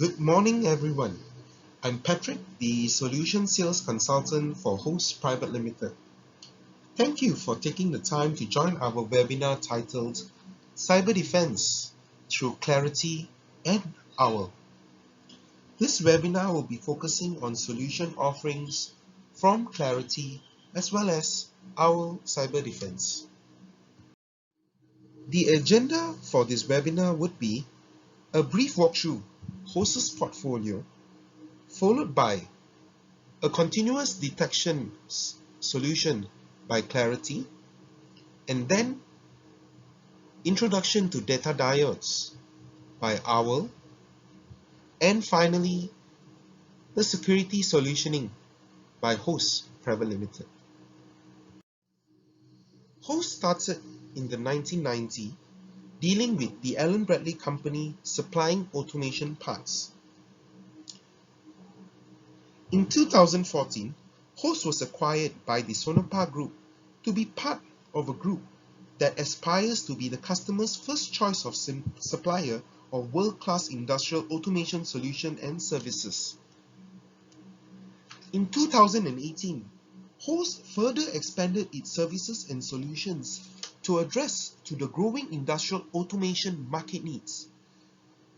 Good morning, everyone. I'm Patrick, the Solution Sales Consultant for Host Private Limited. Thank you for taking the time to join our webinar titled Cyber Defense through Claroty and Owl. This webinar will be focusing on solution offerings from Claroty as well as Owl Cyber Defense. The agenda for this webinar would be a brief walkthrough Host's portfolio, followed by a continuous detection solution by Claroty, and then introduction to data diodes by Owl, and finally the security solutioning by Host Private Limited. Host started in the 1990s dealing with the Allen Bradley Company supplying automation parts. In 2014, Host was acquired by the Sonepar Group to be part of a group that aspires to be the customer's first choice of supplier of world-class industrial automation solution and services. In 2018, Host further expanded its services and solutions to address to the growing industrial automation market needs.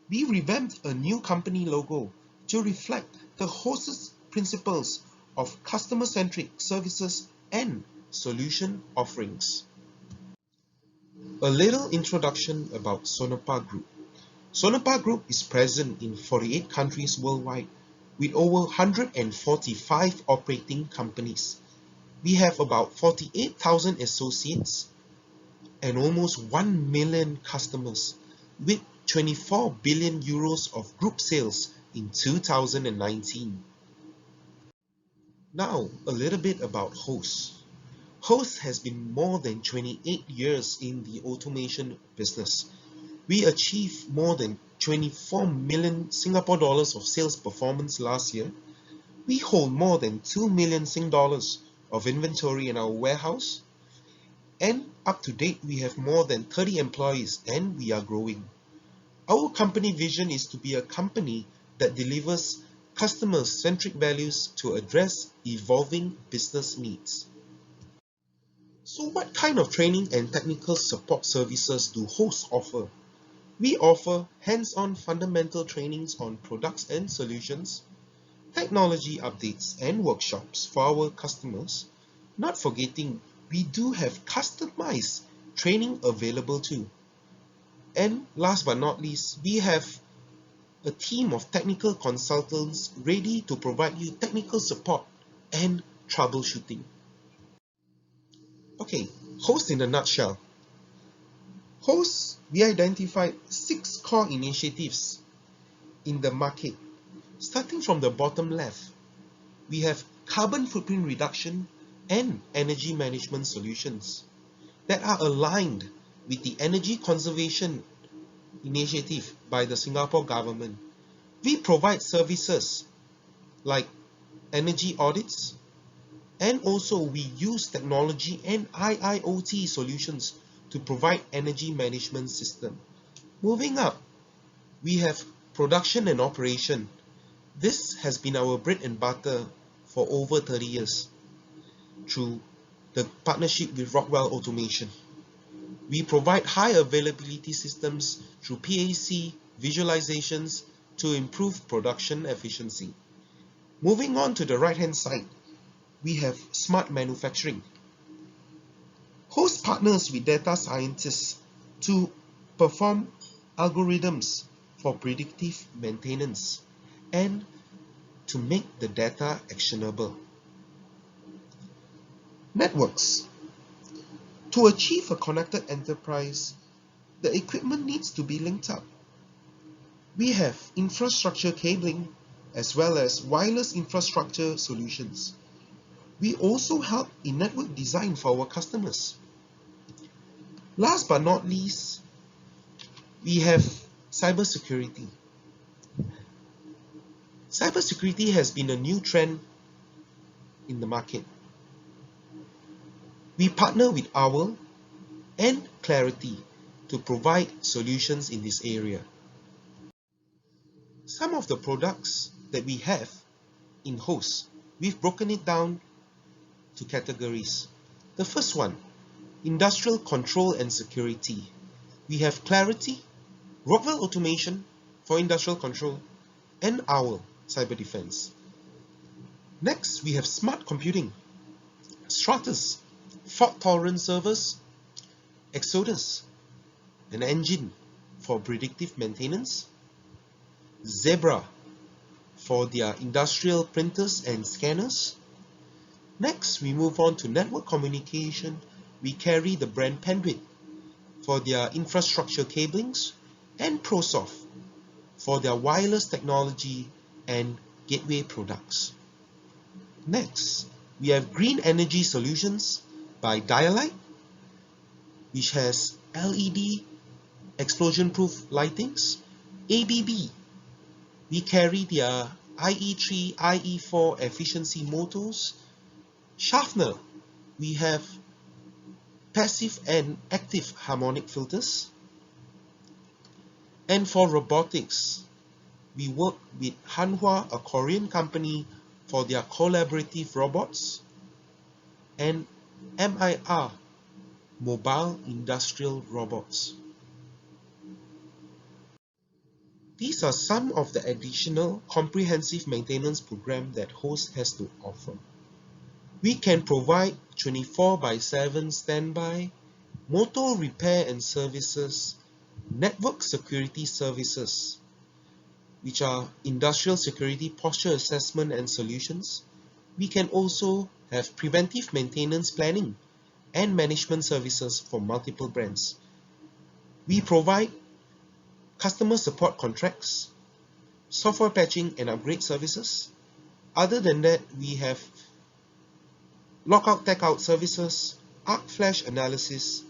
We revamped a new company logo to reflect the Host's principles of customer-centric services and solution offerings. A little introduction about Sonepar Group. Sonepar Group is present in 48 countries worldwide with over 145 operating companies. We have about 48,000 associates and almost 1 million customers with 24 billion euros of group sales in 2019. Now, a little bit about Host. Host has been more than 28 years in the automation business. We achieved more than 24 million Singapore dollars of sales performance last year. We hold more than 2 million Sing dollars of inventory in our warehouse. And up to date, we have more than 30 employees and we are growing. Our company vision is to be a company that delivers customer-centric values to address evolving business needs. So what kind of training and technical support services do Host offer? We offer hands-on fundamental trainings on products and solutions, technology updates and workshops for our customers. Not forgetting, we do have customized training available too. And last but not least, we have a team of technical consultants ready to provide you technical support and troubleshooting. Okay, Host in a nutshell. Host, we identified 6 core initiatives in the market. Starting from the bottom left, we have carbon footprint reduction and energy management solutions that are aligned with the energy conservation initiative by the Singapore government. We provide services like energy audits, and also we use technology and IIoT solutions to provide energy management system. Moving up, we have production and operation. This has been our bread and butter for over 30 years through the partnership with Rockwell Automation. We provide high availability systems through PAC visualizations to improve production efficiency. Moving on to the right hand side, we have smart manufacturing. Host partners with data scientists to perform algorithms for predictive maintenance and to make the data actionable. Networks. To achieve a connected enterprise, the equipment needs to be linked up. We have infrastructure cabling as well as wireless infrastructure solutions. We also help in network design for our customers. Last but not least, we have cybersecurity. Cybersecurity has been a new trend in the market. We partner with Owl and Claroty to provide solutions in this area. Some of the products that we have in host, we've broken it down to categories. The first one, industrial control and security. We have Claroty, Rockwell Automation for industrial control, and Owl cyber defense. Next, we have smart computing, Stratus, fault-tolerant servers, Exodus, an engine for predictive maintenance, Zebra for their industrial printers and scanners. Next, we move on to network communication. We carry the brand Penduit for their infrastructure cablings, and ProSoft for their wireless technology and gateway products. Next, we have Green Energy Solutions by Diode, which has LED explosion-proof lightings. ABB, we carry their IE3, IE4 efficiency motors. Schaffner, we have passive and active harmonic filters. And for robotics, we work with Hanwha, a Korean company, for their collaborative robots, and MIR, mobile industrial robots. These are some of the additional comprehensive maintenance program that host has to offer. We can provide 24/7 standby, motor repair and services, network security services, which are industrial security posture assessment and solutions. We can also have preventive maintenance planning and management services for multiple brands. We provide customer support contracts, software patching and upgrade services. Other than that, we have lockout tagout services, arc flash analysis,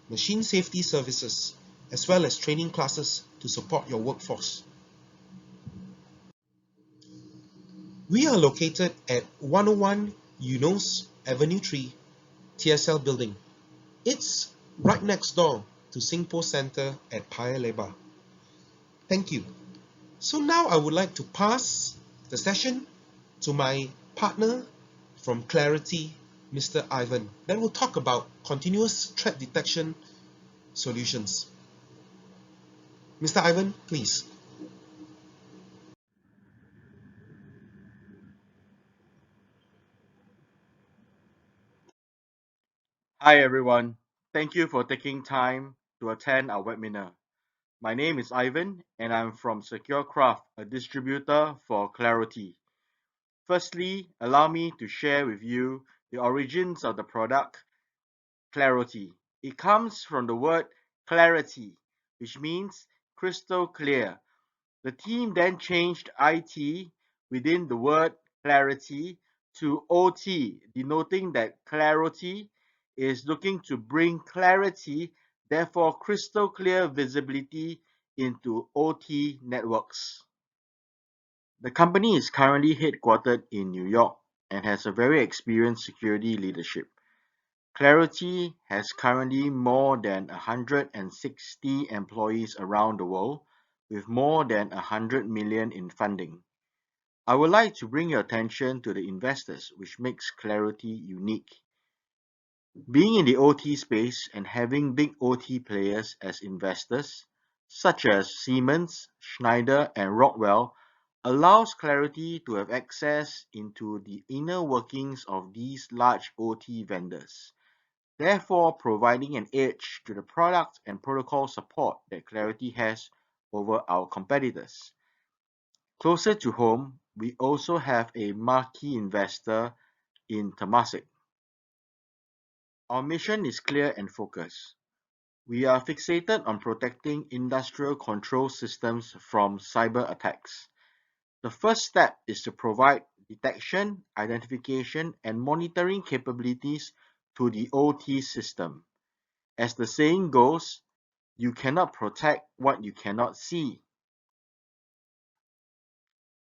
machine safety services, as well as training classes to support your workforce. We are located at 101 Eunos Avenue 3, TSL building. It's right next door to Singapore Center at Paya Lebar. Thank you. So now I would like to pass the session to my partner from Claroty, Mr. Ivan, that will talk about continuous threat detection solutions. Mr. Ivan, please. Hi everyone, thank you for taking time to attend our webinar. My name is Ivan and I'm from SecureCraft, a distributor for Claroty. Firstly, allow me to share with you the origins of the product Claroty. It comes from the word clarity, which means crystal clear. The team then changed IT within the word clarity to OT, denoting that Claroty is looking to bring clarity, therefore crystal clear visibility into OT networks. The company is currently headquartered in New York and has a very experienced security leadership. Claroty has currently more than 160 employees around the world, with more than 100 million in funding. I would like to bring your attention to the investors, which makes Claroty unique. Being in the OT space and having big OT players as investors, such as Siemens, Schneider, and Rockwell, allows Claroty to have access into the inner workings of these large OT vendors, therefore providing an edge to the product and protocol support that Claroty has over our competitors. Closer to home, we also have a marquee investor in Temasek. Our mission is clear and focused. We are fixated on protecting industrial control systems from cyber attacks. The first step is to provide detection, identification, and monitoring capabilities to the OT system. As the saying goes, you cannot protect what you cannot see.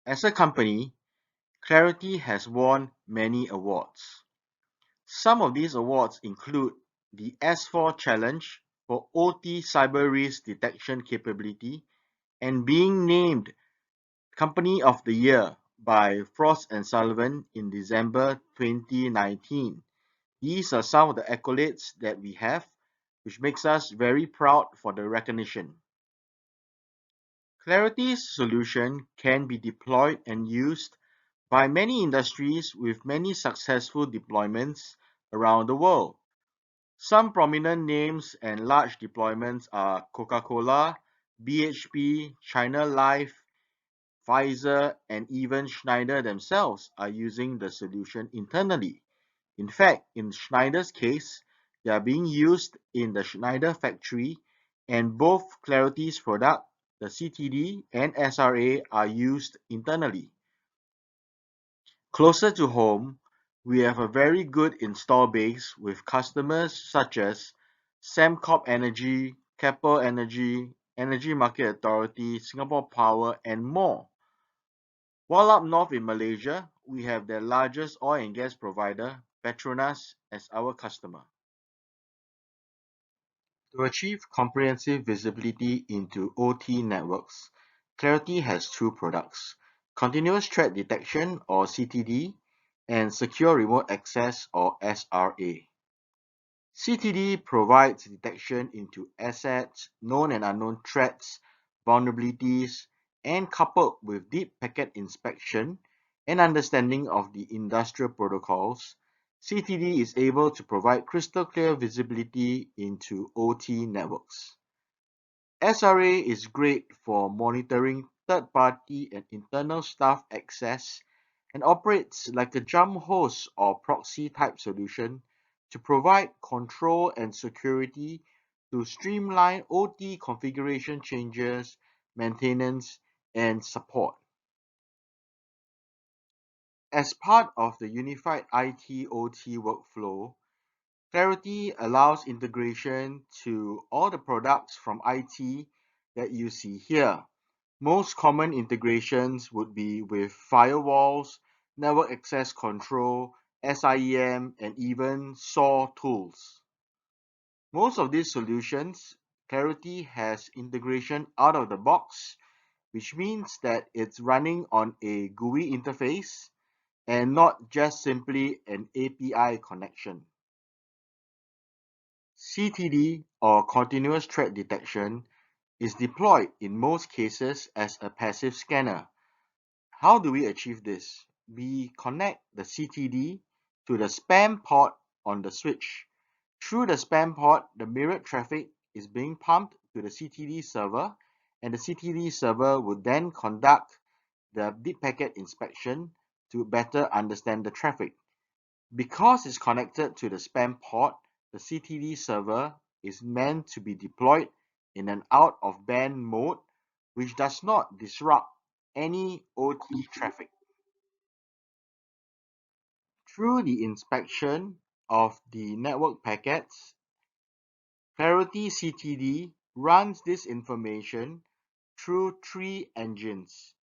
As a company, Claroty has won many awards. Some of these awards include the S4 Challenge for OT cyber risk detection capability and being named Company of the Year by Frost & Sullivan in December 2019. These are some of the accolades that we have, which makes us very proud for the recognition. Claroty's solution can be deployed and used by many industries with many successful deployments around the world. Some prominent names and large deployments are Coca-Cola, BHP, China Life, Pfizer, and even Schneider themselves are using the solution internally. In fact, in Schneider's case, they are being used in the Schneider factory, and both Claroty's product, the Ctd and SRA, are used internally. Closer to home, we have a very good install base with customers such as Sembcorp Energy, Keppel Energy, Energy Market Authority, Singapore Power, and more. While up north in Malaysia, we have the largest oil and gas provider, Petronas, as our customer. To achieve comprehensive visibility into OT networks, Claroty has two products: Continuous Threat Detection or CTD and Secure Remote Access or SRA. CTD provides detection into assets, known and unknown threats, vulnerabilities, and coupled with deep packet inspection and understanding of the industrial protocols, CTD is able to provide crystal clear visibility into OT networks. SRA is great for monitoring third-party and internal staff access and operates like a jump host or proxy type solution to provide control and security to streamline OT configuration changes, maintenance, and support. As part of the unified IT/OT workflow, Claroty allows integration to all the products from IT that you see here. Most common integrations would be with firewalls, network access control, SIEM, and even SAW tools. Most of these solutions, Claroty has integration out of the box, which means that it's running on a GUI interface and not just simply an API connection. CTD, or Continuous Threat Detection, is deployed in most cases as a passive scanner. How do we achieve this? We connect the CTD to the spam port on the switch. Through the spam port, the mirrored traffic is being pumped to the CTD server, and the CTD server would then conduct the deep packet inspection to better understand the traffic. Because it's connected to the spam port, the Ctd server is meant to be deployed in an out-of-band mode, which does not disrupt any OT traffic. Through the inspection of the network packets, Claroty Ctd runs this information through three engines.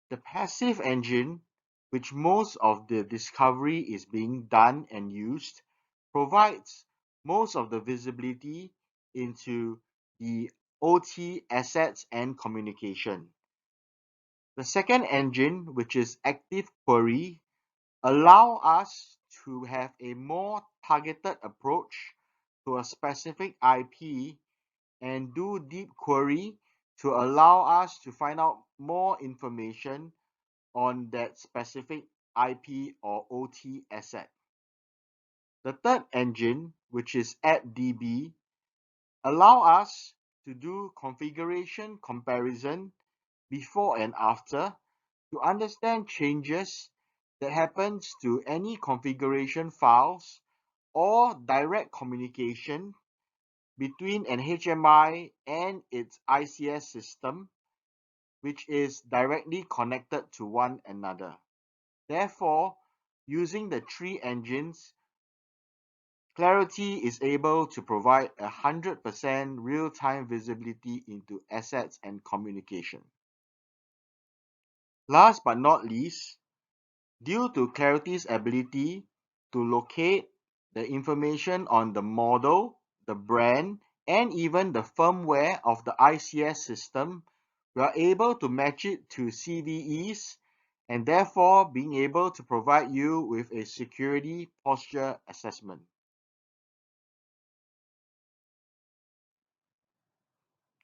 The passive engine, which most of the discovery is being done and used, provides most of the visibility into the OT assets and communication. The second engine, which is active query, allow us to have a more targeted approach to a specific IP and do deep query to allow us to find out more information on that specific IP or OT asset. The third engine, which is addDB, allow us to do configuration comparison before and after to understand changes that happens to any configuration files or direct communication between an HMI and its ICS system, which is directly connected to one another. Therefore, using the three engines, Claroty is able to provide 100% real-time visibility into assets and communication. Last but not least, due to Claroty's ability to locate the information on the model, the brand, and even the firmware of the ICS system, we are able to match it to CVEs and therefore being able to provide you with a security posture assessment.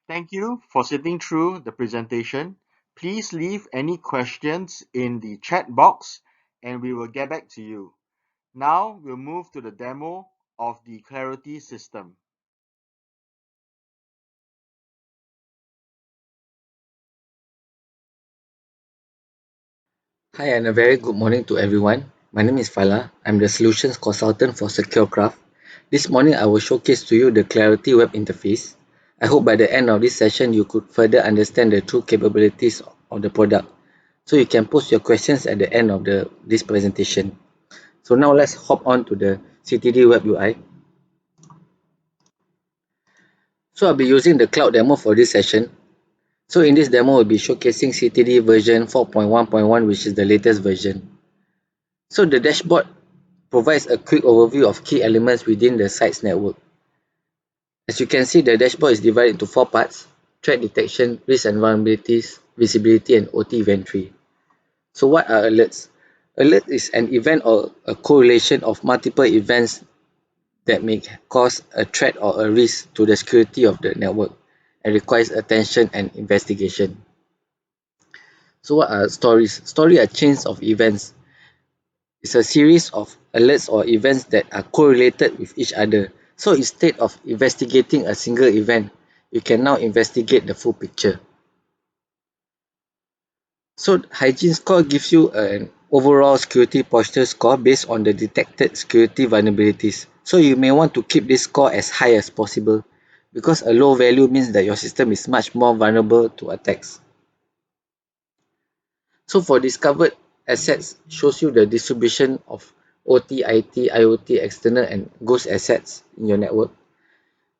Thank you for sitting through the presentation. Please leave any questions in the chat box and we will get back to you. Now we'll move to the demo of the Claroty system. Hi and a very good morning to everyone. My name is Fala. I'm the Solutions Consultant for SecureCraft. This morning I will showcase to you the Claroty web interface. I hope by the end of this session you could further understand the true capabilities of the product. So you can post your questions at the end of this presentation. So now let's hop on to the Ctd Web UI. So I'll be using the cloud demo for this session. So in this demo we'll be showcasing Ctd version 4.1.1, which is the latest version. So the dashboard provides a quick overview of key elements within the site's network. As you can see, the dashboard is divided into 4 parts: threat detection, risk and vulnerabilities, visibility, and OT inventory. So what are alerts? Alert is an event or a correlation of multiple events that may cause a threat or a risk to the security of the network and requires attention and investigation. So what are stories? Stories are chains of events. It's a series of alerts or events that are correlated with each other. So instead of investigating a single event, you can now investigate the full picture. So Hygiene Score gives you an overall security posture score based on the detected security vulnerabilities. So you may want to keep this score as high as possible because a low value means that your system is much more vulnerable to attacks. So for discovered assets, shows you the distribution of OT, IT, IoT, external and ghost assets in your network.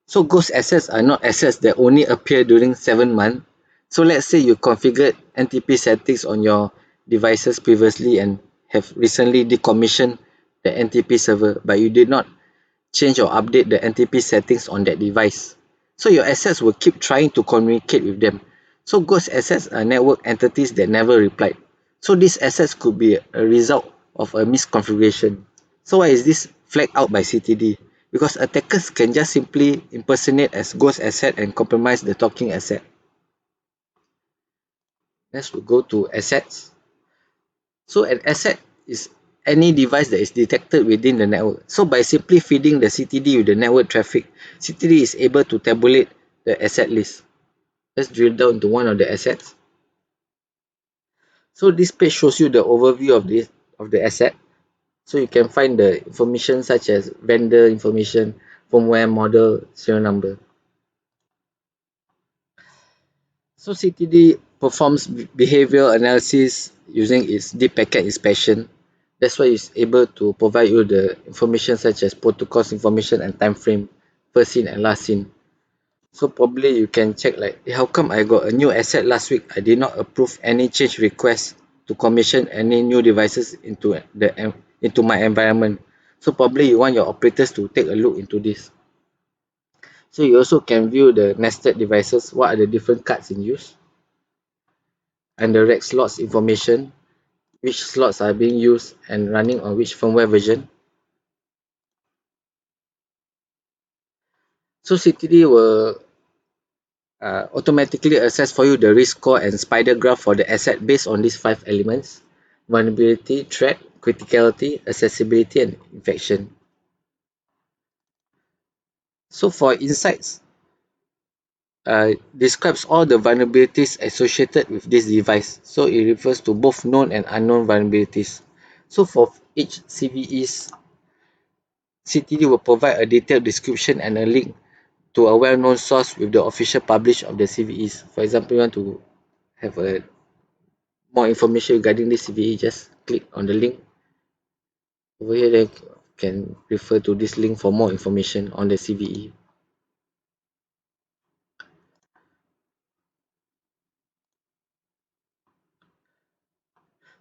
So ghost assets are not assets that only appear during 7 months. So let's say you configured NTP settings on your devices previously and have recently decommissioned the NTP server, but you did not change or update the NTP settings on that device. So your assets will keep trying to communicate with them. So ghost assets are network entities that never replied. So these assets could be a result of a misconfiguration. So why is this flagged out by Ctd? Because attackers can just simply impersonate as ghost asset and compromise the talking asset. Next we'll go to assets. So an asset is any device that is detected within the network. So by simply feeding the Ctd with the network traffic, Ctd is able to tabulate the asset list. Let's drill down into one of the assets. So this page shows you the overview of the asset. So you can find the information such as vendor information, firmware, model, serial number. So Ctd performs behavioral analysis using its deep packet inspection. That's why it's able to provide you the information such as protocols information and time frame, first seen and last seen. So probably you can check like, how come I got a new asset last week? I did not approve any change request to commission any new devices into my environment. So probably you want your operators to take a look into this. So you also can view the nested devices, what are the different cards in use, and the rack slots information, which slots are being used and running on which firmware version. So Ctd will automatically assess for you the risk score and spider graph for the asset based on these 5 elements: vulnerability, threat, criticality, accessibility, and infection. So for insights, describes all the vulnerabilities associated with this device. So it refers to both known and unknown vulnerabilities. So for each CVEs, Ctd will provide a detailed description and a link to a well-known source with the official publish of the CVEs. For example, you want to have more information regarding this CVE, just click on the link over here. Then can refer to this link for more information on the CVE.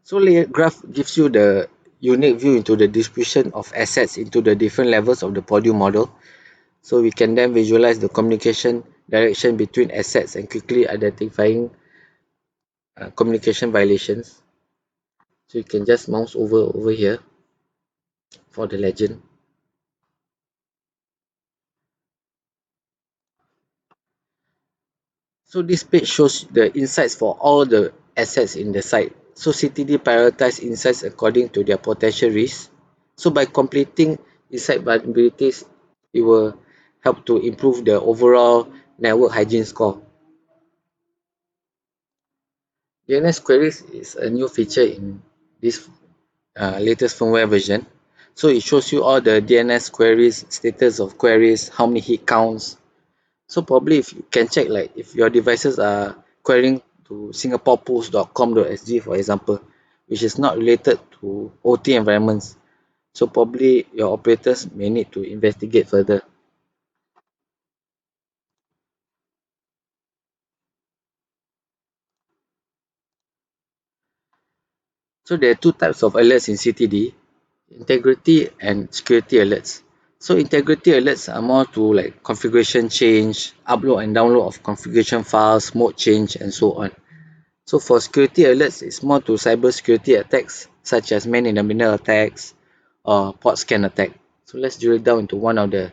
So layer graph gives you the unique view into the distribution of assets into the different levels of the Podium model. So we can then visualize the communication direction between assets and quickly identifying communication violations. So you can just mouse over here for the legend. So this page shows the insights for all the assets in the site. So Ctd prioritize insights according to their potential risk. So by completing insight vulnerabilities, it will help to improve the overall network hygiene score. Dns Queries is a new feature in this latest firmware version. So it shows you all the DNS queries, status of queries, how many hit counts. So probably if you can check, like if your devices are querying to singaporepost.com.sg for example, which is not related to OT environments. So probably your operators may need to investigate further. So there are two types of alerts in Ctd, integrity and security alerts. So integrity alerts are more to like configuration change, upload and download of configuration files, mode change, and so on. So for security alerts, it's more to cyber security attacks such as man-in-the-middle attacks or port scan attack. So let's drill down into one of the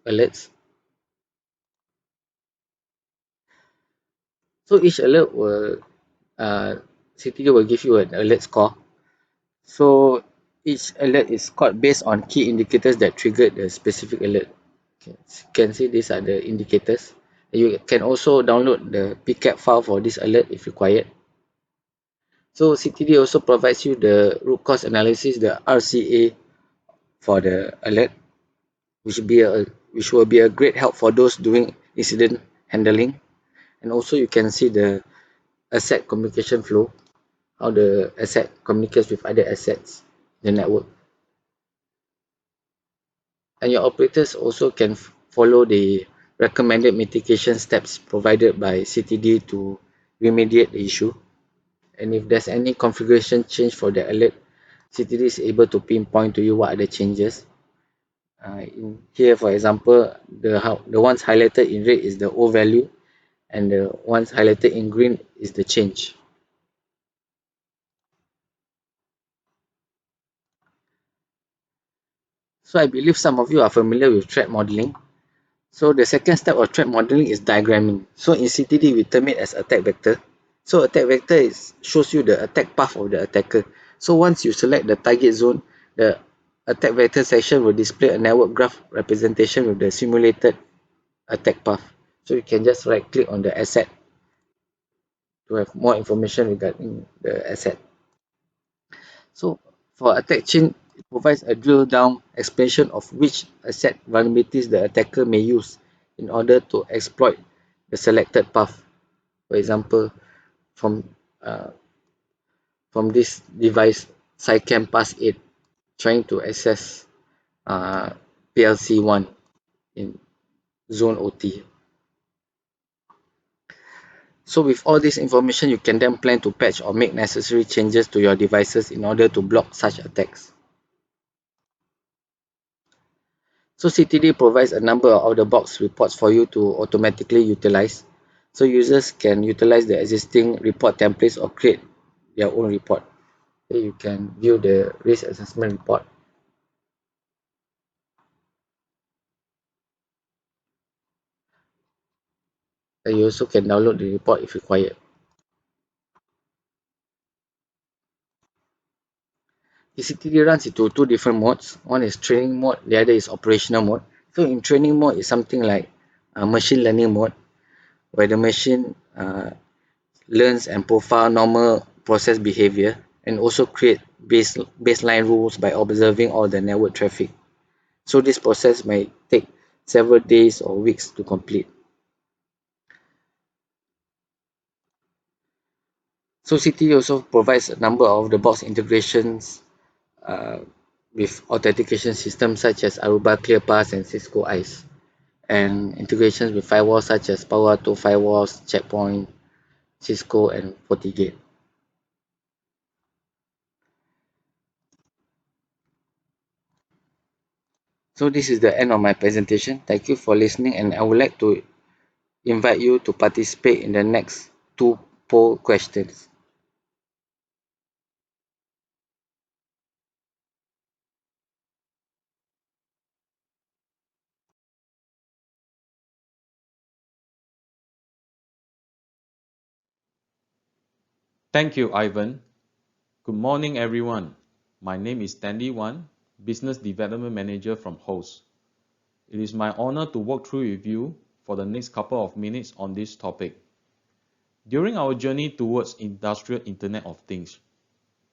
alerts. So each alert will CTD will give you an alert score. So each alert is scored based on key indicators that triggered the specific alert. Okay, you can see these are the indicators. You can also download the pcap file for this alert if required. So Ctd also provides you the root cause analysis, the RCA for the alert, which will be a great help for those doing incident handling. And also you can see the asset communication flow, how the asset communicates with other assets in the network. And your operators also can follow the recommended mitigation steps provided by Ctd to remediate the issue. And if there's any configuration change for the alert, Ctd is able to pinpoint to you what are the changes. In here, for example, the ones highlighted in red is the old value, and the ones highlighted in green is the change. So I believe some of you are familiar with threat modeling. So the second step of threat modeling is diagramming. So in Ctd, we term it as attack vector. So attack vector shows you the attack path of the attacker. So once you select the target zone, the attack vector section will display a network graph representation with the simulated attack path. So you can just right click on the asset to have more information regarding the asset. So for attack chain, it provides a drill down explanation of which asset vulnerabilities the attacker may use in order to exploit the selected path. For example, from uh, this device, SciCam Pass 8, trying to access PLC1 in zone OT. So with all this information, you can then plan to patch or make necessary changes to your devices in order to block such attacks. So Ctd provides a number of out-of-the-box reports for you to automatically utilize. So users can utilize the existing report templates or create their own report. Okay, you can view the risk assessment report. And you also can download the report if required. Ctd runs into two different modes. One is training mode, the other is operational mode. So in training mode is something like machine learning mode, where the machine learns and profile normal process behavior and also create baseline rules by observing all the network traffic. So this process may take several days or weeks to complete. So Ctd also provides a number of the box integrations uh, with authentication systems such as Aruba ClearPass and Cisco ICE, and integrations with firewalls such as Palo Alto Firewalls, Checkpoint, Cisco, and FortiGate. So this is the end of my presentation. Thank you for listening, and I would like to invite you to participate in the next two poll questions. Thank you, Ivan. Good morning, everyone. My name is Stanley Wan, Business Development Manager from Host. It is my honor to walk through with you for the next couple of minutes on this topic. During our journey towards Industrial Internet of Things,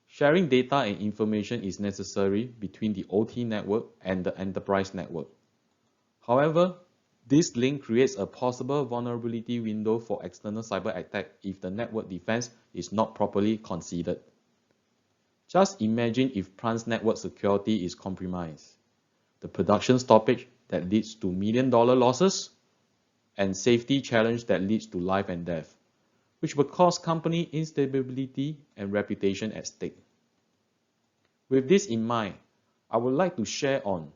sharing data and information is necessary between the OT network and the enterprise network. However, this link creates a possible vulnerability window for external cyber attack if the network defense is not properly considered. Just imagine if plant's network security is compromised. The production stoppage that leads to million-dollar losses and safety challenge that leads to life and death, which will cause company instability and reputation at stake. With this in mind, I would like to share on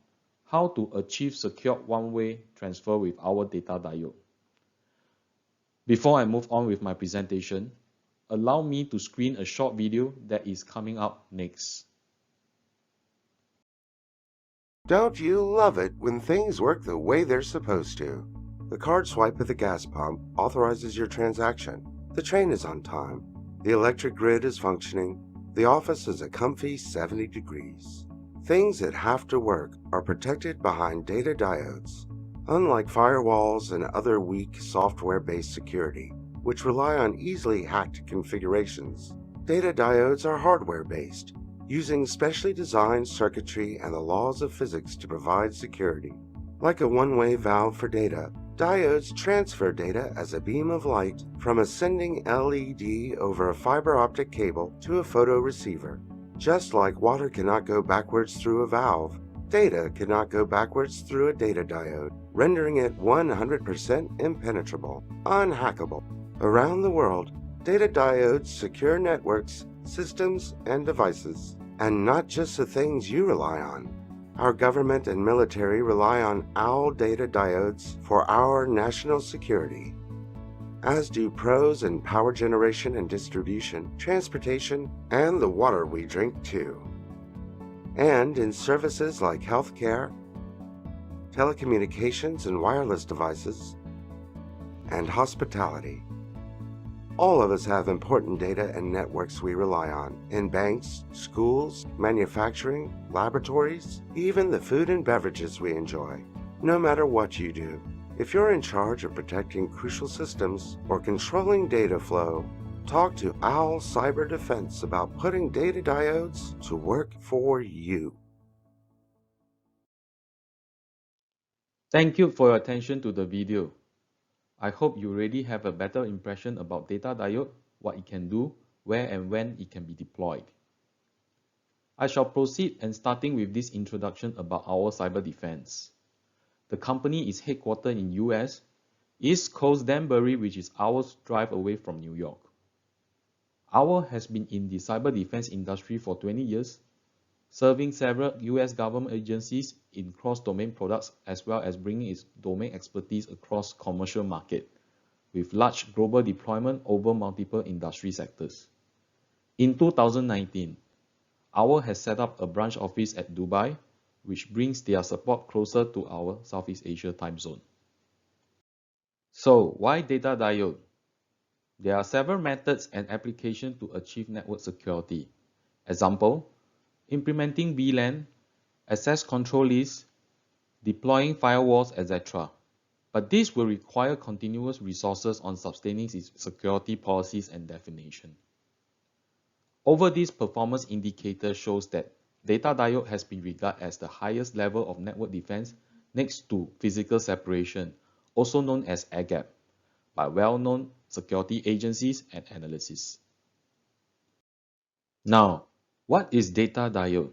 how to achieve secure one-way transfer with our data diode. Before I move on with my presentation, allow me to screen a short video that is coming up next. Don't you love it when things work the way they're supposed to? The card swipe at the gas pump authorizes your transaction. The train is on time. The electric grid is functioning. The office is a comfy 70 degrees. Things that have to work are protected behind data diodes. Unlike firewalls and other weak software-based security, which rely on easily hacked configurations, data diodes are hardware-based, using specially designed circuitry and the laws of physics to provide security. Like a one-way valve for data, diodes transfer data as a beam of light from a sending LED over a fiber optic cable to a photoreceiver. Just like water cannot go backwards through a valve, data cannot go backwards through a data diode, rendering it 100% impenetrable, unhackable. Around the world, data diodes secure networks, systems, and devices, and not just the things you rely on. Our government and military rely on Owl data diodes for our national security, as do pros in power generation and distribution, transportation, and the water we drink too. And in services like healthcare, telecommunications and wireless devices, and hospitality. All of us have important data and networks we rely on in banks, schools, manufacturing, laboratories, even the food and beverages we enjoy. No matter what you do, if you're in charge of protecting crucial systems or controlling data flow, talk to Owl Cyber Defense about putting data diodes to work for you. Thank you for your attention to the video. I hope you already have a better impression about data diode, what it can do, where and when it can be deployed. I shall proceed and starting with this introduction about our cyber defense. The company is headquartered in US, East Coast Danbury, which is hours drive away from New York. Owl has been in the cyber defense industry for 20 years, serving several US government agencies in cross-domain products as well as bringing its domain expertise across commercial market, with large global deployment over multiple industry sectors. In 2019, Owl has set up a branch office at Dubai, which brings their support closer to our Southeast Asia time zone. So, why data diode? There are several methods and applications to achieve network security. Example, implementing VLAN, access control lists, deploying firewalls, etc. But this will require continuous resources on sustaining its security policies and definition. Over this performance indicator shows that data diode has been regarded as the highest level of network defense next to physical separation, also known as air gap, by well-known security agencies and analysts. Now, what is data diode?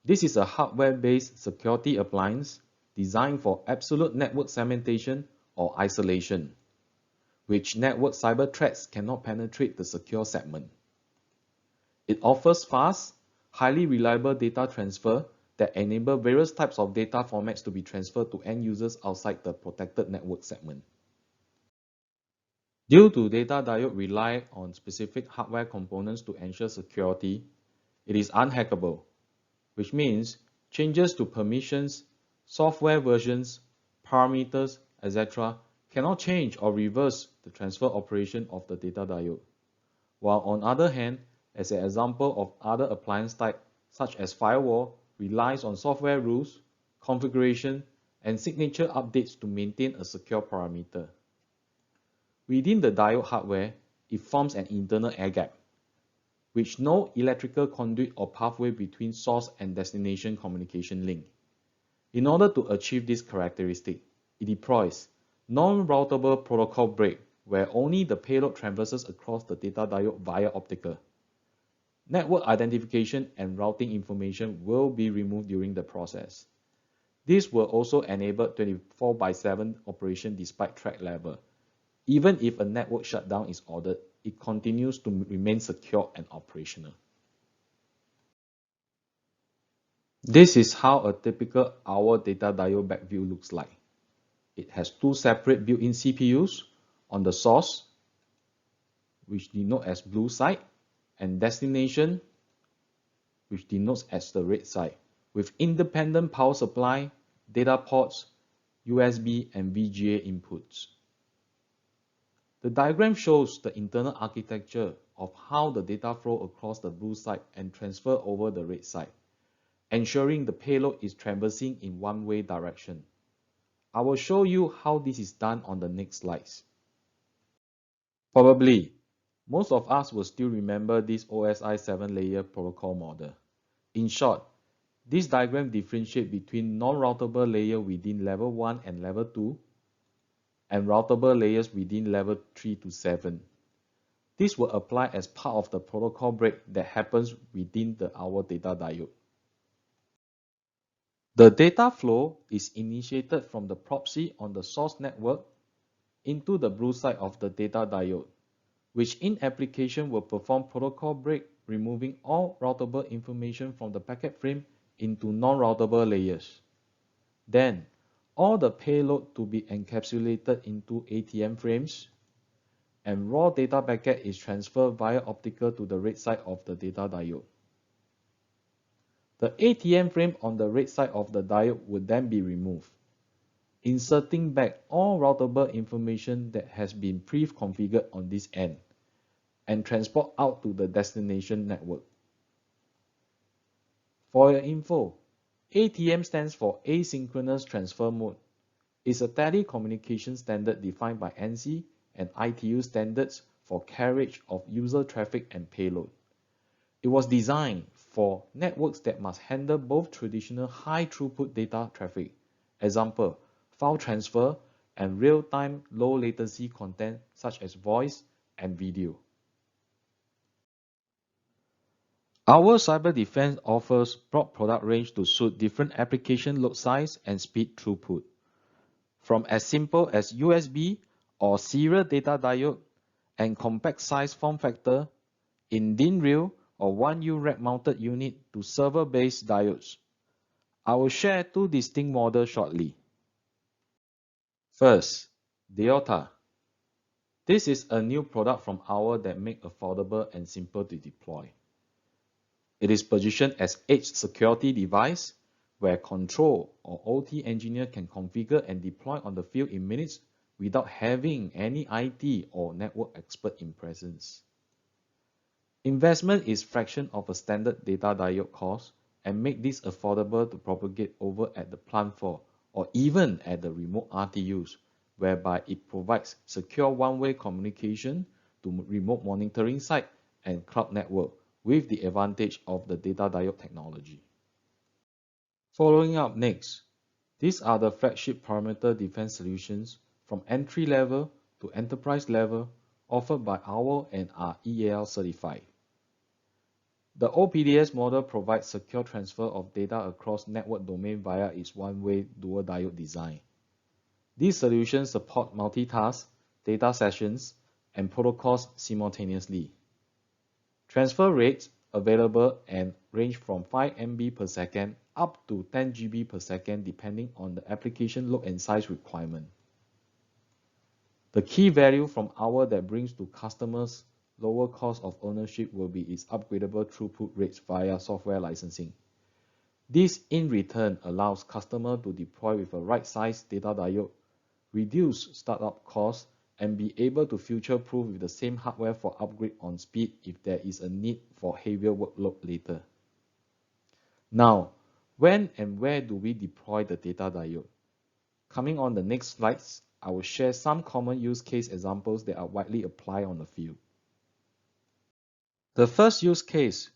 This is a hardware-based security appliance designed for absolute network segmentation or isolation, which network cyber threats cannot penetrate the secure segment. It offers fast, highly reliable data transfer that enable various types of data formats to be transferred to end users outside the protected network segment. Due to data diode rely on specific hardware components to ensure security, it is unhackable, which means changes to permissions, software versions, parameters, etc. cannot change or reverse the transfer operation of the data diode. While on the other hand, as an example of other appliance type such as firewall relies on software rules, configuration, and signature updates to maintain a secure parameter. Within the diode hardware, it forms an internal air gap, with no electrical conduit or pathway between source and destination communication link. In order to achieve this characteristic, it deploys non-routable protocol break where only the payload traverses across the data diode via optical. Network identification and routing information will be removed during the process. This will also enable 24/7 operation despite threat level. Even if a network shutdown is ordered, it continues to remain secure and operational. This is how a typical Owl data diode backview looks like. It has two separate built-in CPUs on the source, which denote as blue side, and destination, which denotes as the red side, with independent power supply, data ports, USB and VGA inputs. The diagram shows the internal architecture of how the data flow across the blue side and transfer over the red side, ensuring the payload is traversing in one-way direction. I will show you how this is done on the next slides. Probably, most of us will still remember this OSI 7-layer protocol model. In short, this diagram differentiates between non-routable layer within level 1 and level 2, and routable layers within level 3 to 7. This will apply as part of the protocol break that happens within the Owl data diode. The data flow is initiated from the proxy on the source network into the blue side of the data diode, which in application will perform protocol break, removing all routable information from the packet frame into non-routable layers. Then, all the payload to be encapsulated into ATM frames, and raw data packet is transferred via optical to the red side of the data diode. The ATM frame on the red side of the diode would then be removed, inserting back all routable information that has been pre-configured on this end, and transport out to the destination network. For your info, ATM stands for Asynchronous Transfer Mode. It's a telecommunication standard defined by ANSI and ITU standards for carriage of user traffic and payload. It was designed for networks that must handle both traditional high-throughput data traffic, example, file transfer, and real-time low-latency content such as voice and video. Our cyber defense offers broad product range to suit different application load size and speed throughput. From as simple as USB or serial data diode and compact size form factor in DIN rail or 1U rack mounted unit to server-based diodes. I will share two distinct models shortly. First, Diode. This is a new product from Owl that makes affordable and simple to deploy. It is positioned as edge security device where control or OT engineer can configure and deploy on the field in minutes without having any IT or network expert in presence. Investment is fraction of a standard data diode cost and make this affordable to propagate over at the plant floor or even at the remote RTUs, whereby it provides secure one-way communication to remote monitoring site and cloud network with the advantage of the data diode technology. Following up next, these are the flagship perimeter defense solutions from entry level to enterprise level offered by Owl and are EAL certified. The OPDS model provides secure transfer of data across network domain via its one-way dual diode design. These solutions support multitask, data sessions, and protocols simultaneously. Transfer rates available and range from 5 MB per second up to 10 GB per second depending on the application load and size requirement. The key value from Owl that brings to customers lower cost of ownership will be its upgradable throughput rates via software licensing. This in return allows customers to deploy with a right-sized data diode, reduce startup costs, and be able to future-proof with the same hardware for upgrade on speed if there is a need for heavier workload later. Now, when and where do we deploy the data diode? Coming on the next slides, I will share some common use case examples that are widely applied on the field. The first use case,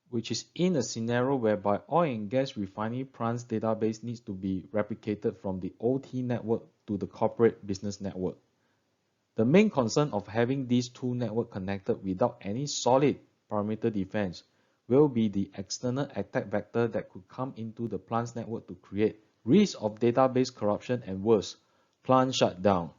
which is in a scenario whereby oil and gas refining plants database needs to be replicated from the OT network to the corporate business network. The main concern of having these two networks connected without any solid perimeter defense will be the external attack vector that could come into the plant's network to create risk of database corruption and worse, plant shutdown.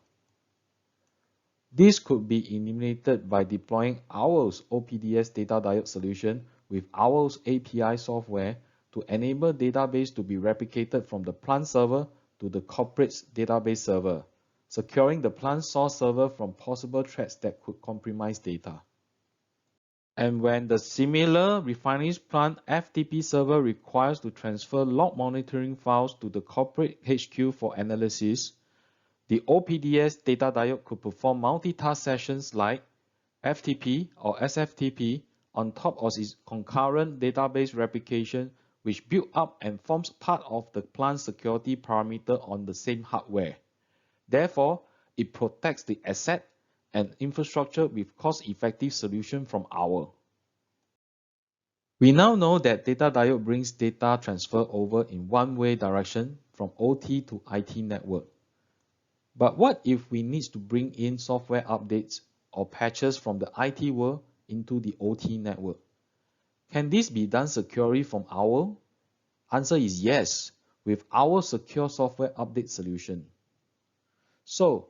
This could be eliminated by deploying Owl's OPDS data diode solution with Owl's API software to enable database to be replicated from the plant server to the corporate's database server, securing the plant source server from possible threats that could compromise data. And when the similar refineries plant FTP server requires to transfer log monitoring files to the corporate HQ for analysis, the OPDS data diode could perform multitask sessions like FTP or SFTP on top of its concurrent database replication, which build up and forms part of the plant security parameter on the same hardware. Therefore, it protects the asset and infrastructure with cost-effective solution from Owl. We now know that data diode brings data transfer over in one-way direction from OT to IT network. But what if we need to bring in software updates or patches from the IT world into the OT network? Can this be done securely from Owl? Answer is yes, with our secure software update solution. So,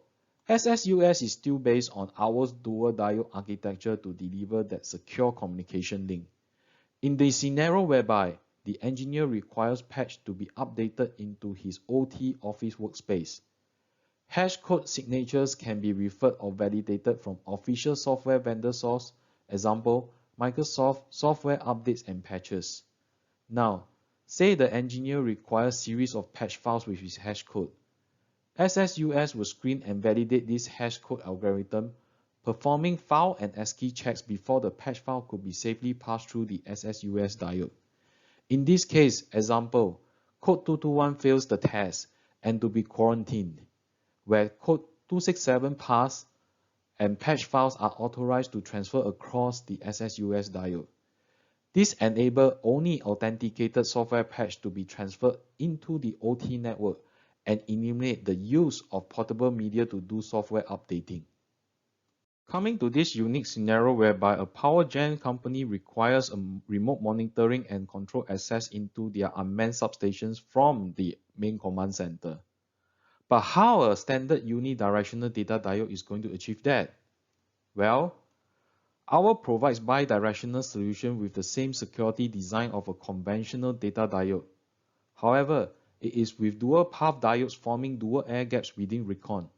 SSUS is still based on Owl's dual diode architecture to deliver that secure communication link. In the scenario whereby the engineer requires patch to be updated into his OT office workspace, hash code signatures can be referred or validated from official software vendor source, example, Microsoft software updates and patches. Now, say the engineer requires series of patch files with his hash code. SSUS will screen and validate this hash code algorithm, performing file and ASCII checks before the patch file could be safely passed through the SSUS diode. In this case, example, code 221 fails the test and to be quarantined, where code 267 pass and patch files are authorized to transfer across the SSUS diode. This enables only authenticated software patch to be transferred into the OT network and eliminate the use of portable media to do software updating. Coming to this unique scenario whereby a power gen company requires a remote monitoring and control access into their unmanned substations from the main command center. But how a standard unidirectional data diode is going to achieve that? Well, Owl provides bidirectional solution with the same security design of a conventional data diode. However, it is with dual path diodes forming dual air gaps within recon.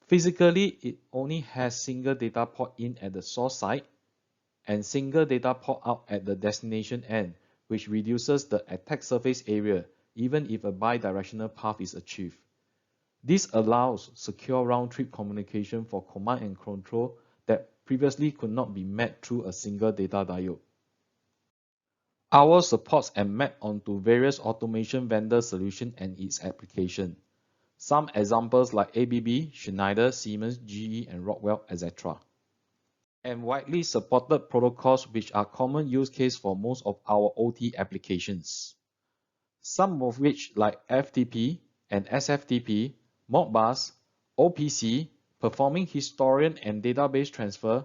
Physically, it only has single data port in at the source side and single data port out at the destination end, which reduces the attack surface area even if a bidirectional path is achieved. This allows secure round-trip communication for command and control that previously could not be met through a single data diode. Owl supports and maps onto various automation vendor solutions and its application. Some examples like ABB, Schneider, Siemens, GE, and Rockwell, etc. And widely supported protocols which are common use case for most of our OT applications. Some of which like FTP and SFTP, Modbus, OPC, performing historian and database transfer,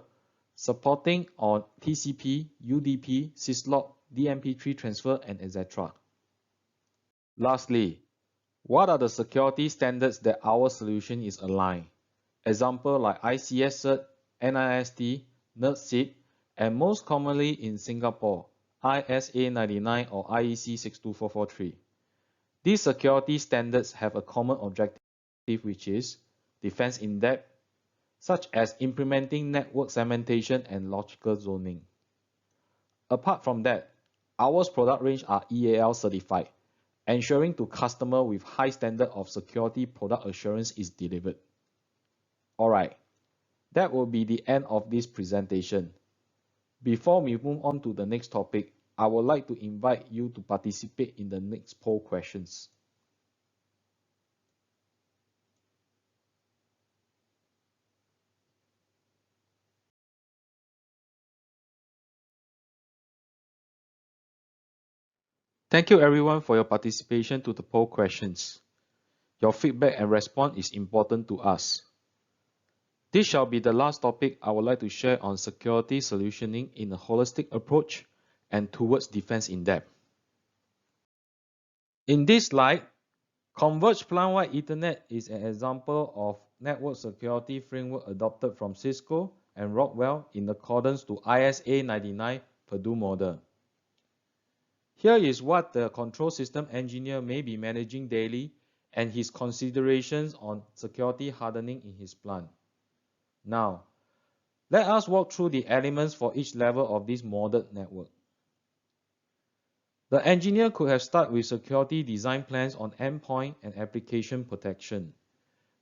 supporting on TCP, UDP, syslog, DMP3 transfer, and etc. Lastly, what are the security standards that our solution is aligned? Example like ICS cert, NIST, NERC, and most commonly in Singapore, ISA 99 or IEC 62443. These security standards have a common objective, which is defense in depth, such as implementing network segmentation and logical zoning. Apart from that, our product range are EAL certified, ensuring to customer with high standard of security product assurance is delivered. Alright, that will be the end of this presentation. Before we move on to the next topic, I would like to invite you to participate in the next poll questions. Thank you everyone for your participation to the poll questions. Your feedback and response is important to us. This shall be the last topic I would like to share on security solutioning in a holistic approach and towards defense in depth. In this slide, Converged Plant-Wide Ethernet is an example of network security framework adopted from Cisco and Rockwell in accordance to ISA 99 Purdue model. Here is what the control system engineer may be managing daily and his considerations on security hardening in his plant. Now, let us walk through the elements for each level of this modeled network. The engineer could have started with security design plans on endpoint and application protection,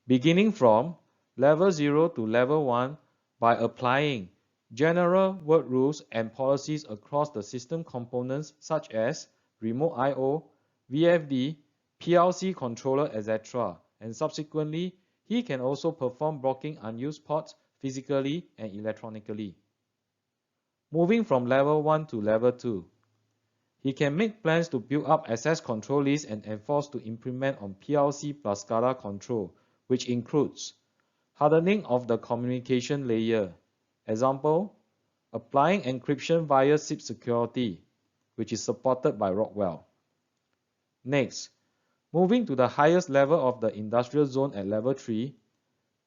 beginning from level 0 to level 1 by applying general work rules and policies across the system components such as remote I/O, VFD, PLC controller, etc. And subsequently, he can also perform blocking unused ports physically and electronically. Moving from level 1 to level 2, he can make plans to build up access control lists and enforce to implement on PLC plus SCADA control, which includes hardening of the communication layer. Example, applying encryption via SIP security, which is supported by Rockwell. Next, moving to the highest level of the industrial zone at level 3,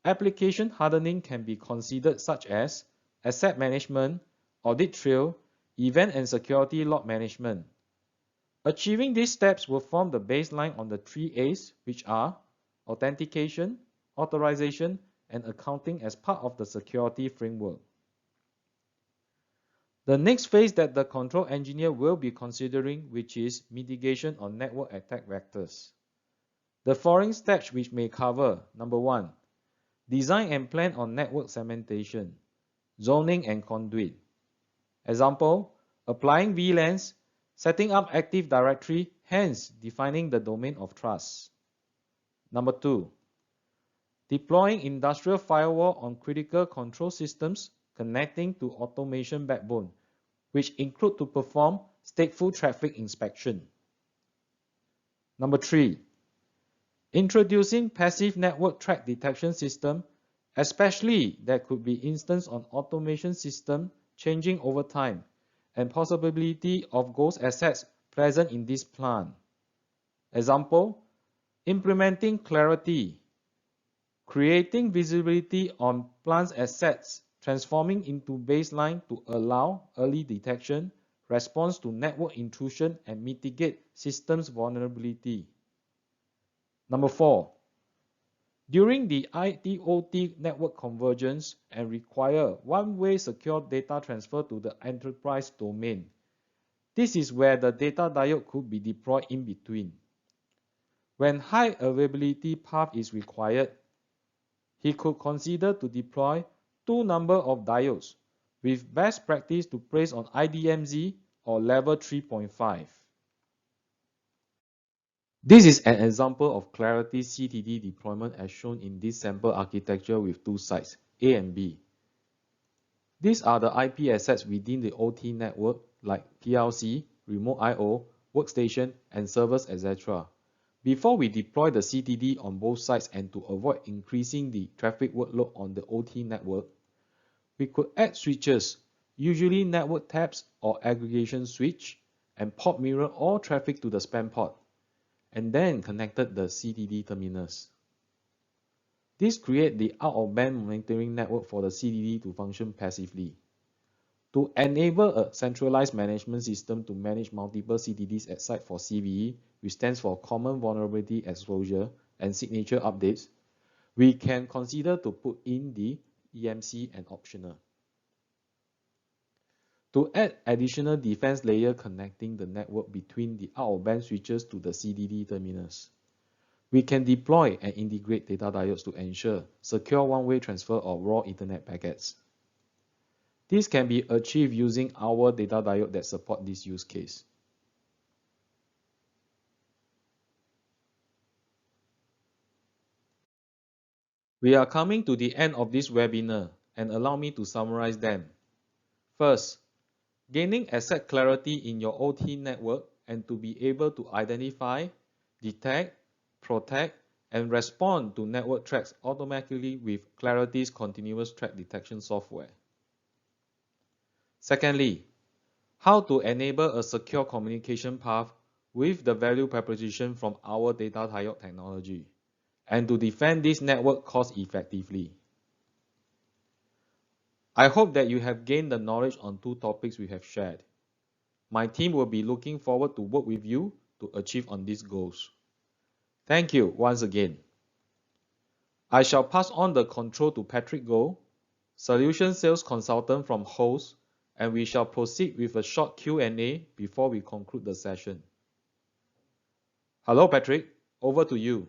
application hardening can be considered such as asset management, audit trail, event and security log management. Achieving these steps will form the baseline on the 3 A's, which are authentication, authorization, and accounting as part of the security framework. The next phase that the control engineer will be considering, which is mitigation on network attack vectors. The following steps which may cover: number 1, design and plan on network segmentation, zoning and conduit. Example, applying VLANs, setting up Active Directory, hence defining the domain of trust. Number 2, deploying industrial firewall on critical control systems connecting to automation backbone, which include to perform stateful traffic inspection. Number 3, introducing passive network threat detection system, especially that could be instance on automation system changing over time and possibility of ghost assets present in this plant. Example, implementing Claroty, creating visibility on plant's assets, transforming into baseline to allow early detection, response to network intrusion, and mitigate systems vulnerability. Number 4, during the IT/OT network convergence and require one-way secure data transfer to the enterprise domain. This is where the data diode could be deployed in between. When high availability path is required, he could consider to deploy 2 number of diodes, with best practice to place on IDMZ or level 3.5. This is an example of Claroty Ctd deployment as shown in this sample architecture with 2 sites, A and B. These are the IP assets within the OT network like PLC, remote I/O, workstation, and servers, etc. Before we deploy the Ctd on both sites and to avoid increasing the traffic workload on the OT network, we could add switches, usually network taps or aggregation switch, and port mirror all traffic to the span port, and then connected the Ctd terminals. This creates the out-of-band monitoring network for the Ctd to function passively. To enable a centralized management system to manage multiple Ctds at site for CVE, which stands for Common Vulnerability Exposure and Signature Updates, we can consider to put in the EMC and optional. To add additional defense layer connecting the network between the out-of-band switches to the CDD terminals, we can deploy and integrate data diodes to ensure secure one-way transfer of raw Ethernet packets. This can be achieved using our data diode that support this use case. We are coming to the end of this webinar, and allow me to summarize them. First, gaining asset clarity in your OT network and to be able to identify, detect, protect, and respond to network threats automatically with Claroty's continuous threat detection software. Secondly, how to enable a secure communication path with the value proposition from our data diode technology, and to defend this network cost effectively. I hope that you have gained the knowledge on two topics we have shared. My team will be looking forward to work with you to achieve on these goals. Thank you once again. I shall pass on the control to Patrick Goh, Solution Sales Consultant from Host, and we shall proceed with a short Q&A before we conclude the session. Hello Patrick, over to you.